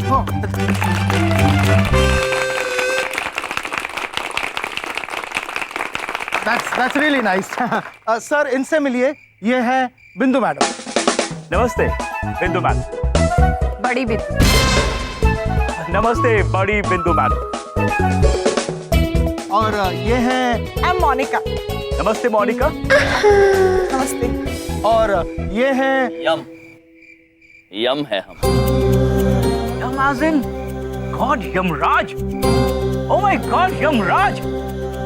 That's really nice। Sir इनसे मिलिए, ये है बिंदु मैडम। नमस्ते बिंदु मैडम। बड़ी बिंदु। नमस्ते बड़ी बिंदु मैडम। और ये है I'm मोनिका। नमस्ते मोनिका। नमस्ते। और ये है यम है हम। God Yamraj. Oh my God Yamraj.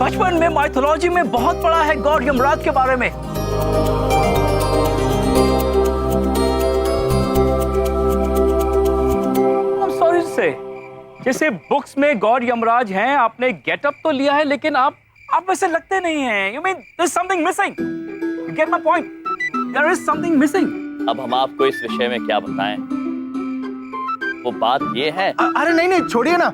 बचपन में माइथोलॉजी में बहुत पढ़ा है गॉड यमराज के बारे में। I'm sorry to say, जैसे बुक्स में गॉड यमराज हैं, आपने गेटअप तो लिया है, लेकिन आप वैसे लगते नहीं हैं। You mean there's something missing? You get my point? There is something missing. अब हम आपको इस विषय में क्या बताएं? वो बात ये है। अरे नहीं, छोड़िए ना।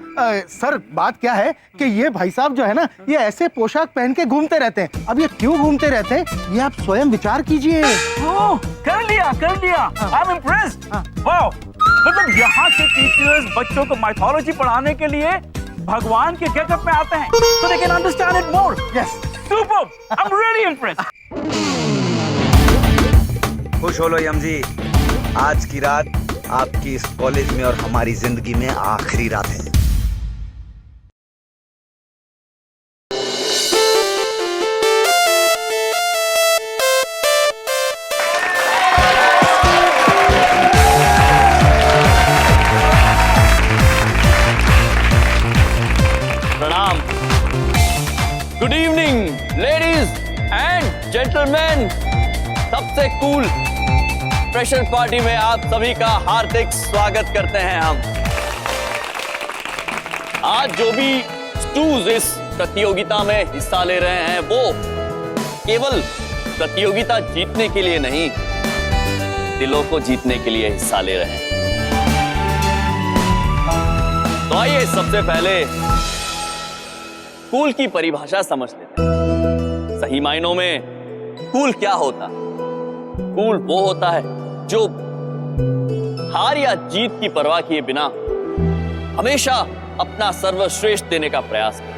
सर बात क्या है कि ये भाई साहब जो है ना, ये ऐसे पोशाक पहन के घूमते रहते हैं। अब ये क्यों घूमते रहते हैं, ये आप स्वयं विचार कीजिए। ओह, कर लिया। I'm impressed. Wow. मतलब यहाँ के टीचर्स बच्चों को माइथोलॉजी पढ़ाने के लिए भगवान के गेटअप में आते हैं, so they can understand it more. Yes. Superb. I'm really impressed. खुश हो लो यम जी, आज की रात आपकी इस कॉलेज में और हमारी जिंदगी में आखिरी रात है। प्रणाम। Good evening ladies and gentleman. सबसे कूल फ्रेशर पार्टी में आप सभी का हार्दिक स्वागत करते हैं हम। आज जो भी स्टूज इस प्रतियोगिता में हिस्सा ले रहे हैं, वो केवल प्रतियोगिता जीतने के लिए नहीं, दिलों को जीतने के लिए हिस्सा ले रहे हैं। तो आइए सबसे पहले कूल की परिभाषा समझ लेते हैं। सही मायनों में कूल क्या होता है? कूल वो होता है जो हार या जीत की परवाह किए बिना हमेशा अपना सर्वश्रेष्ठ देने का प्रयास करे।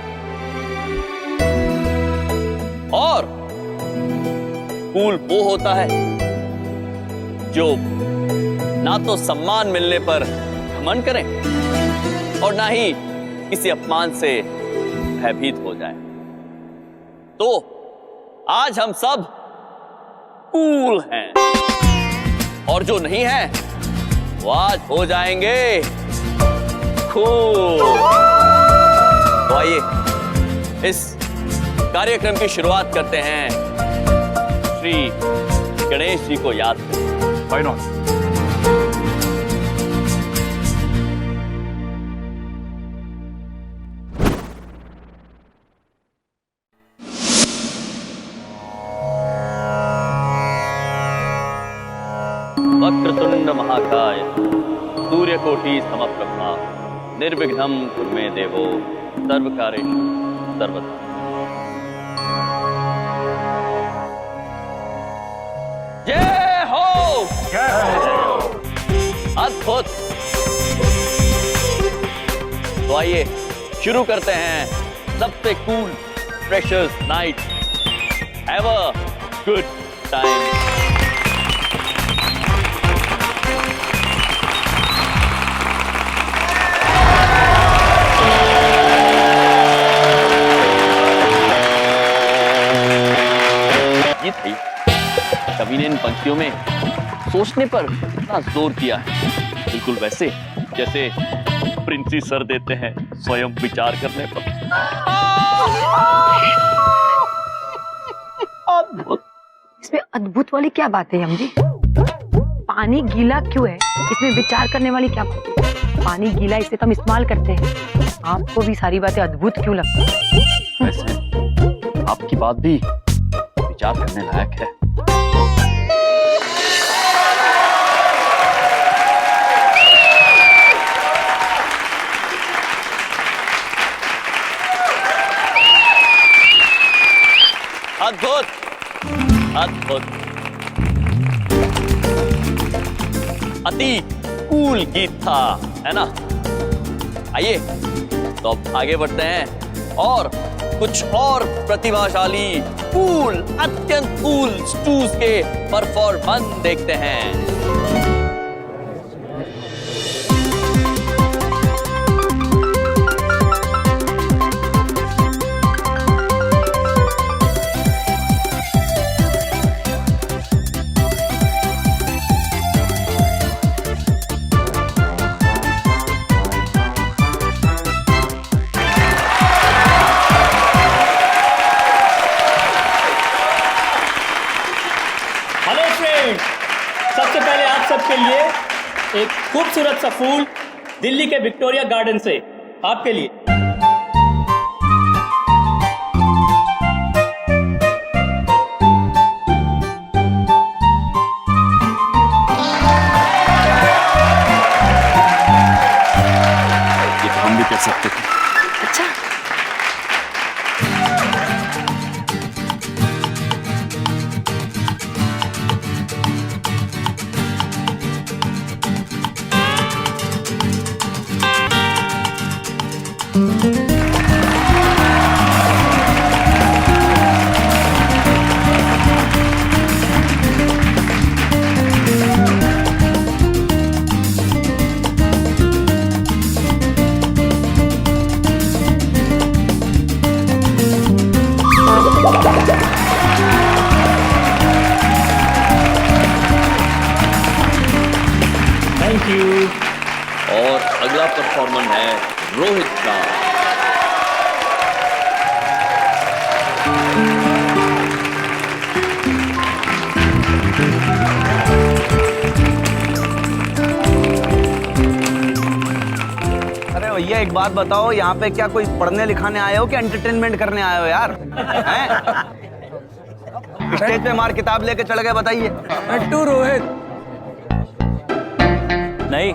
कूल वो होता है जो ना तो सम्मान मिलने पर घमंड करे और ना ही किसी अपमान से भयभीत हो जाए। तो आज हम सब कूल हैं और जो नहीं है वो आज हो जाएंगे कूल। तो आइए इस कार्यक्रम की शुरुआत करते हैं श्री गणेश जी को याद करके। Why not? वक्रतुंड महाकाय सूर्यकोटि समप्रभा निर्विघ्नं कुरु मे देवो सर्वकार्येषु सर्वदा। जय हो। अद्भुत। तो आइए शुरू करते हैं सबसे cool freshers night. Have a good time. ये थी कवि ने इन पंक्तियों में सोचने पर इतना जोर दिया है, बिल्कुल वैसे जैसे प्रिंसी सर देते हैं स्वयं विचार करने पर। अद्भुत। इसमें अद्भुत वाली क्या बात है यम जी? पानी गीला क्यों है? इसमें विचार करने वाली क्या बात है? पानी गीला इसे तो हम इस्तेमाल करते हैं, आपको भी सारी बातें अद्भुत क्यों लगती है? वैसे आपकी बात भी विचार करने लायक है। अद्भुत अद्भुत। अति कूल गीत था, है ना? आइए तो अब आगे बढ़ते हैं और कुछ और प्रतिभाशाली कूल, अत्यंत कूल स्टूज के परफॉर्मेंस देखते हैं। सबसे पहले आप सबके लिए एक खूबसूरत सा फूल दिल्ली के विक्टोरिया गार्डन से आपके लिए। ये तो हम भी कर सकते थे। अच्छा, थैंक यू। और अगला परफॉर्मेंस है रोहित का। अरे भैया एक बात बताओ, यहाँ पे क्या कोई पढ़ने लिखाने आए हो कि एंटरटेनमेंट करने आए हो यार? हैं? स्टेज पे मार किताब लेके चढ़ गए, बताइए। रोहित नहीं,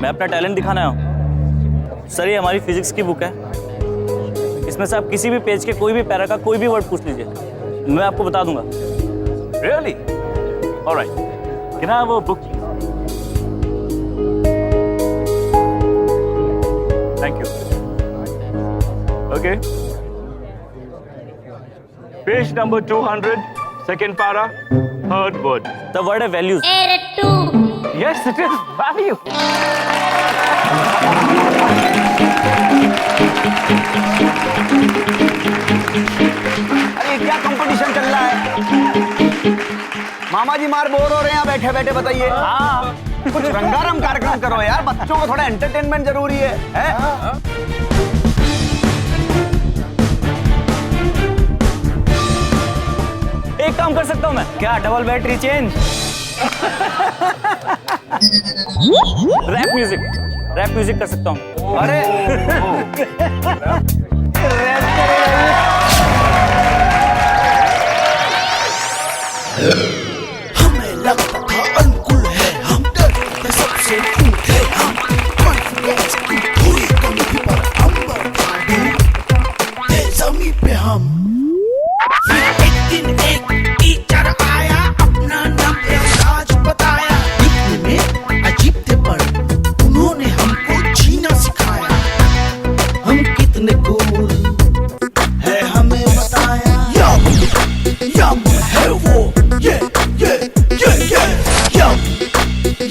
मैं अपना टैलेंट दिखाना आया हूँ। सर ये हमारी फिजिक्स की बुक है, इसमें से आप किसी भी पेज के कोई भी पैरा का कोई भी वर्ड पूछ लीजिए, मैं आपको बता दूंगा। Really? All right. Can I have a book? Thank you. Okay. Page number 200, Second para, third word. The word है values. Yes, it is value. अरे क्या कंपटीशन चल रहा है? मामा जी मार बोर हो रहे हैं यहाँ बैठे बैठे, बताइए। हाँ, कुछ रंगारंग कार्यक्रम करो यार, बच्चों को थोड़ा एंटरटेनमेंट जरूरी है? एक काम कर सकता हूँ मैं, क्या double battery change? Rap music कर सकता हूँ। अरे हमें लगता था अनुकूल है, हम डरते सबसे ऊंचे, हम कॉन्फिडेंस की थोड़ी कमी थी पर हम बढ़ते जमीन पे हम। फिर एक दिन एक टीचर आया, अपना नाम राज बताया। दिखने में अजीब थे पर उन्होंने हमको जीना सिखाया। हम कितने कूल है हमें बताया। यम है वो, ये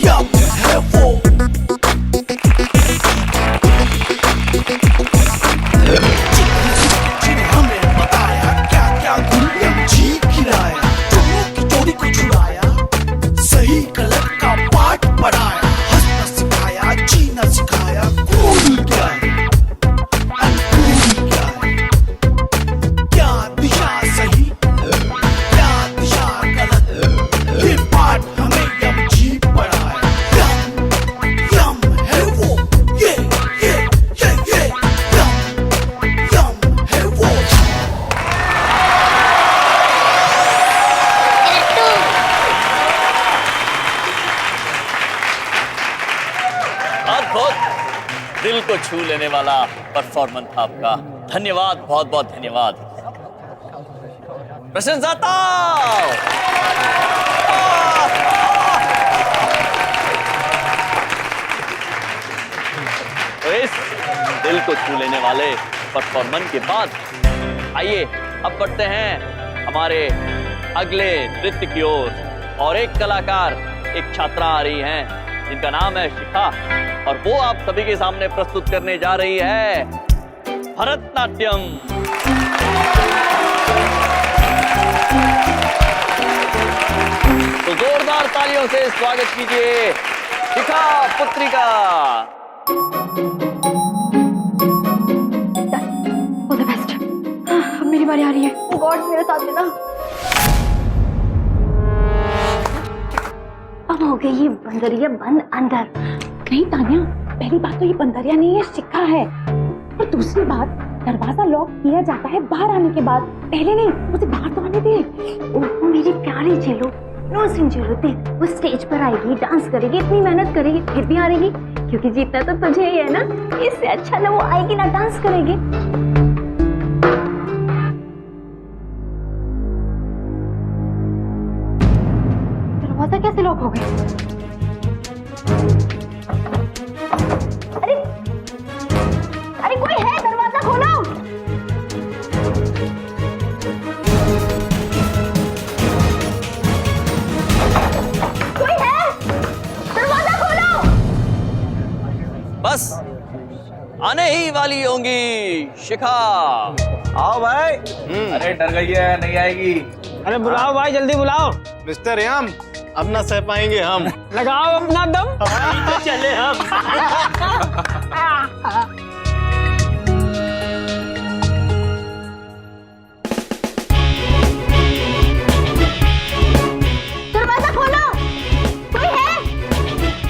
यम है वो। जिन्हें हमें बताया क्या क्या गुण यम जी खिलाया। चोरों की चोरी को छुड़ाया, सही गलत का पाठ पढ़ाया। हंसना सिखाया, जीना सिखाया। कूल क्या है, अनकूल क्या है, क्या दिशा सही, क्या दिशा गलत, ये पाठ हमें यम जी पढ़ाया। यम है वो, ये यम है वो। बहुत दिल को छू लेने वाला परफॉर्मेंस था आपका। धन्यवाद, बहुत बहुत धन्यवाद। प्रशंसाता तो इस दिल को छू लेने वाले परफॉर्मेंस के बाद आइए अब बढ़ते हैं हमारे अगले नृत्य की ओर। और एक कलाकार, एक छात्रा आ रही हैं जिनका नाम है शिखा, और वो आप सभी के सामने प्रस्तुत करने जा रही है भरतनाट्यम। तो जोरदार तालियों से स्वागत कीजिए शिखा पुत्री का। All the best. अब मेरी बारी आ रही है। गॉड मेरे साथ देना। अब हो गई ये बंदरिया बंद अंदर। नहीं तानिया, पहली बात तो ये बंदरिया नहीं है, शिखा है। और दूसरी बात, दरवाजा लॉक किया जाता है बाहर आने के बाद, पहले नहीं। उसे बाहर तो आने दे। ओह मेरी प्यारी चलो, नो सिंचलो, देख वो स्टेज पर आएगी, डांस करेगी, इतनी मेहनत करेगी, फिर भी हारेगी, क्योंकि जीतना तो तुझे ही है ना। इससे अच्छा ना वो आएगी ना डांस करेगी। दरवाजा कैसे लॉक हो गया? अरे कोई है, दरवाजा खोलो। कोई है, दरवाजा खोलो। बस आने ही वाली होंगी शिखा। आओ भाई। अरे डर गई है, नहीं आएगी। अरे बुलाओ भाई, जल्दी बुलाओ। मिस्टर यम, अब ना सह पाएंगे हम। लगाओ अपना दम। तो चले हम। दरवाजा खोलो। कोई है?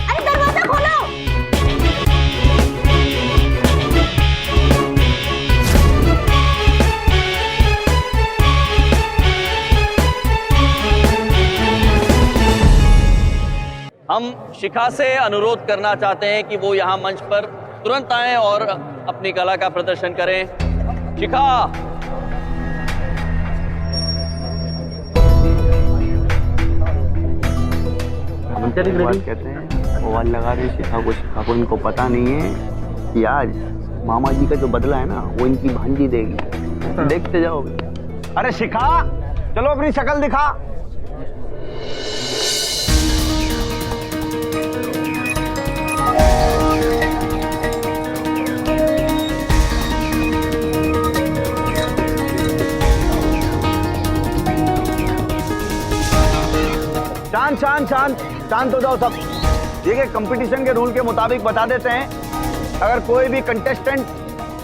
अरे दरवाजा खोलो। हम शिखा से अनुरोध करना चाहते हैं कि वो यहाँ मंच पर तुरंत आएं और अपनी कला का प्रदर्शन करें। शिखा। कहते हैं ओवाल लगा रहे शिखा को इनको पता नहीं है कि आज मामा जी का जो बदला है ना वो इनकी भांजी देगी। देखते जाओगे। अरे शिखा, चलो अपनी शक्ल दिखा। शांत शांत शांत शांत हो जाओ सब। देखिए कंपटीशन के रूल के मुताबिक बता देते हैं, अगर कोई भी कंटेस्टेंट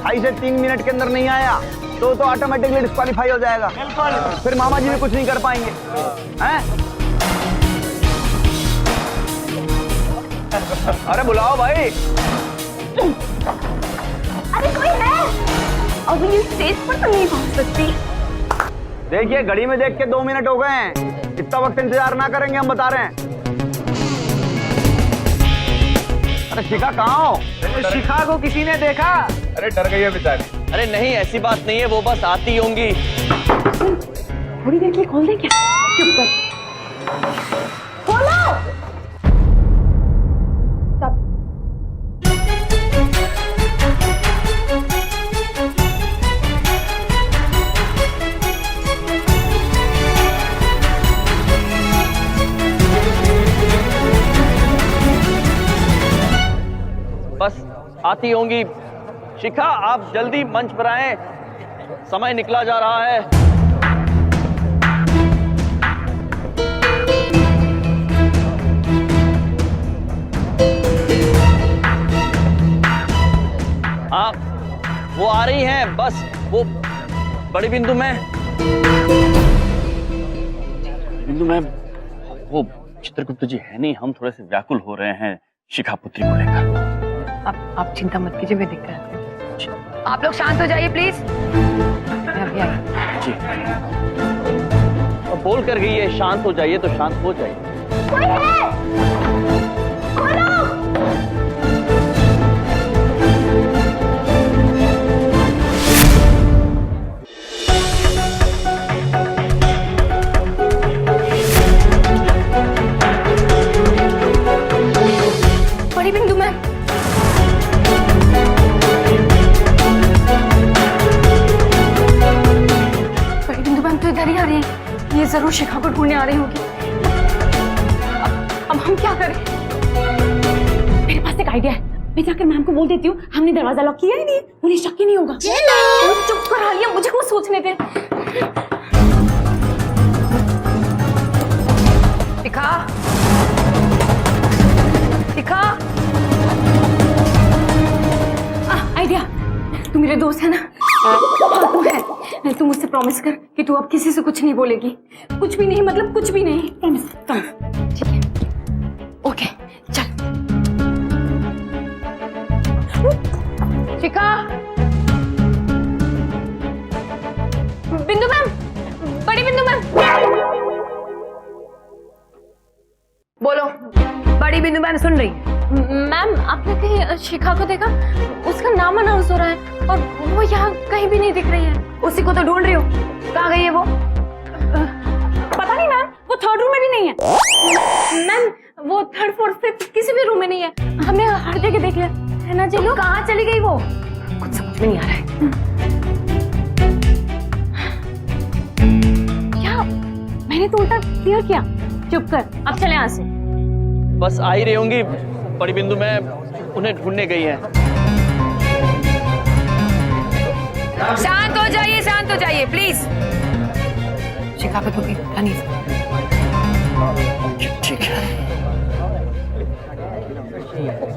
2.5 से 3 मिनट के अंदर नहीं आया तो ऑटोमेटिकली डिस्क्वालीफाई हो जाएगा। फिर मामा जी भी कुछ नहीं कर पाएंगे हैं? अरे बुलाओ भाई। अरे कोई है? अब ये स्टेज पर तो नहीं पहुंच सकती। देखिए घड़ी में देख के 2 मिनट हो गए हैं, इतना वक्त इंतजार ना करेंगे, हम बता रहे हैं। अरे शिखा कहाँ हो? शिखा को किसी ने देखा? अरे डर गई है बेचारी। अरे नहीं, ऐसी बात नहीं है, वो बस आती होंगी। थोड़ी देर के लिए खोल दे क्या? चुप कर। खोलो। बस आती होंगी। शिखा आप जल्दी मंच पर आएं, समय निकला जा रहा है। हाँ वो आ रही हैं, बस वो बड़ी बिंदु में वो चित्रगुप्त जी है नहीं, हम थोड़े से व्याकुल हो रहे हैं शिखा पुत्री को लेकर। आप चिंता मत कीजिए, मैं देखकर आती हूँ। आप लोग शांत हो जाइए प्लीज। अभी आई। जी अब बोल कर गई है शांत हो जाइए, तो शांत हो जाइए। कोई है? खोलो। बड़ी बिंदु में तो इधर ही आ रही है, ये जरूर शिखा को ढूंढने आ रही होगी। अब हम क्या करें? मेरे पास एक आइडिया है, मैं जाकर मैम को बोल देती हूँ हमने दरवाजा लॉक किया ही नहीं, उन्हें शक ही नहीं होगा। चुप कर हालिया, मुझे कुछ सोचने दे। शिखा, शिखा, आइडिया, तू मेरे दोस्त है ना? हाँ तू है। तू मुझसे प्रॉमिस कर कि तू अब किसी से कुछ नहीं बोलेगी। कुछ भी नहीं, मतलब कुछ भी नहीं। प्रॉमिस। ठीक है, ओके चल। शिखा, बिंदु मैम, बड़ी बिंदु मैम। बोलो। बड़ी बिंदु मैम सुन रही है। मैम आपने कहीं शिखा को देखा? उसका नाम अनाउंस हो रहा है और वो यहाँ कहीं भी नहीं दिख रही है। उसी को तो ढूंढ रही हूँ, कहाँ गई है वो? पता नहीं मैम, वो 3rd रूम में भी नहीं है। मैम वो 3rd 4th 5th किसी भी रूम में नहीं है, हमने हर जगह देख लिया है ना जी। कहाँ चली गई वो? कुछ समझ में नहीं आ रहा है। क्या मैंने तो उल्टा क्लियर किया? चुप कर, अब चले यहाँ से। बस आ ही रही होंगी, बड़ी बिंदु में उन्हें ढूंढने गई है। शांत हो जाइए प्लीज। शिखा पे तो भी पता नहीं। ठीक है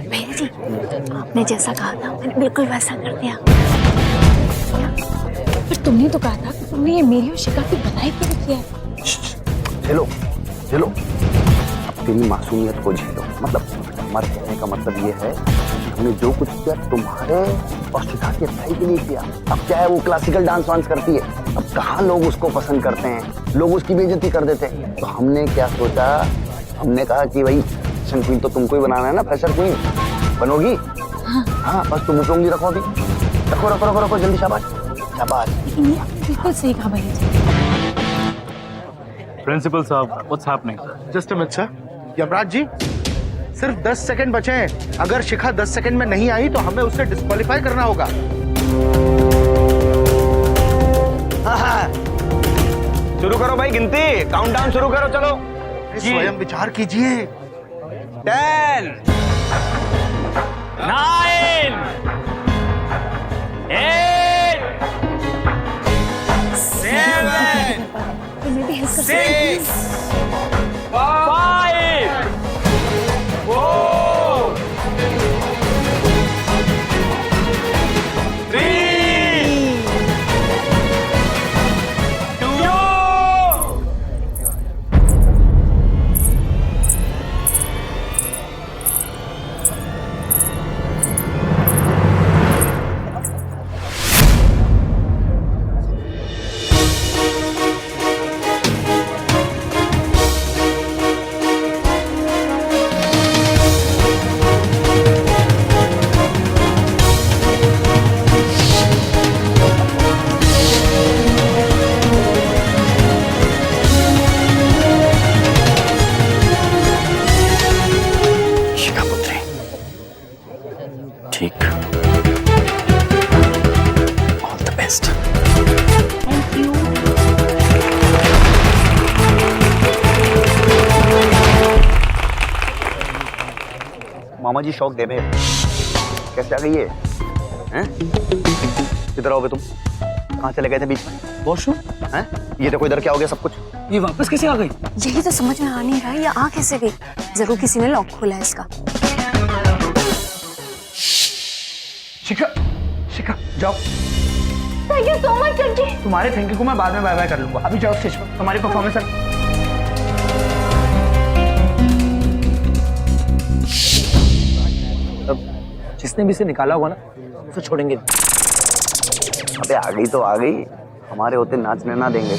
भैया जी, आपने जैसा कहा था मैंने बिल्कुल वैसा कर दिया। पर तुमने तो कहा था कि तुमने ये मेरी और शिखा की बनाई क्यों किया है? झेलो झेलो, अब तेरी मासूमियत को झेलो। मतलब हमारे कहने का मतलब ये है कि हमने जो कुछ किया तुम्हारे और शिखा के अच्छाई के लिए किया। अब क्या है, वो क्लासिकल डांस वांस करती है, अब कहाँ लोग उसको पसंद करते हैं, लोग उसकी बेइज्जती कर देते हैं। तो हमने क्या सोचा, हमने कहा कि भाई फैशन क्वीन तो तुमको ही बनाना है ना, फैशन क्वीन बनोगी। हाँ बस तुम उंगली रखो, अभी रखो रखो रखो रखो जल्दी, शाबाश शाबाश। बिल्कुल सही कहा भैया जी। प्रिंसिपल साहब, what's happening? Just a minute sir. Yamraj ji, सिर्फ 10 सेकंड बचे हैं। अगर शिखा 10 सेकंड में नहीं आई तो हमें उससे डिस्क्वालीफाई करना होगा। हाँ हाँ चलो शुरू करो भाई गिनती, काउंटडाउन शुरू करो, चलो। स्वयं विचार कीजिए। 10 9 8 7 तुम्हें भी हेल्प कर 6 5 4 3 2 शिखा पुत्री, ठीक, ऑल द बेस्ट। मामा जी शौक दे बे, कैसे आ गई है? हैं? किधर आओ बे तुम? कहाँ चले गए थे बीच में? वॉशरूम। हैं? ये देखो इधर क्या हो गया सब कुछ। ये वापस कैसे आ गई? यही तो समझ में आ नहीं रहा है, ये आ कैसे गई? जरूर किसी ने लॉक खोला है इसका। शिखा, शिखा जाओ। Thank you so much Chunky. तुम्हारे थैंक यू को मैं बाद में बाय बाय कर लूंगा, अभी जाओ स्टेज पर, तुम्हारी परफॉर्मेंस है। जिसने भी इसे निकाला होगा ना, उसे छोड़ेंगे नहीं। अबे आ गई तो आ गई, हमारे होते नाचने ना देंगे।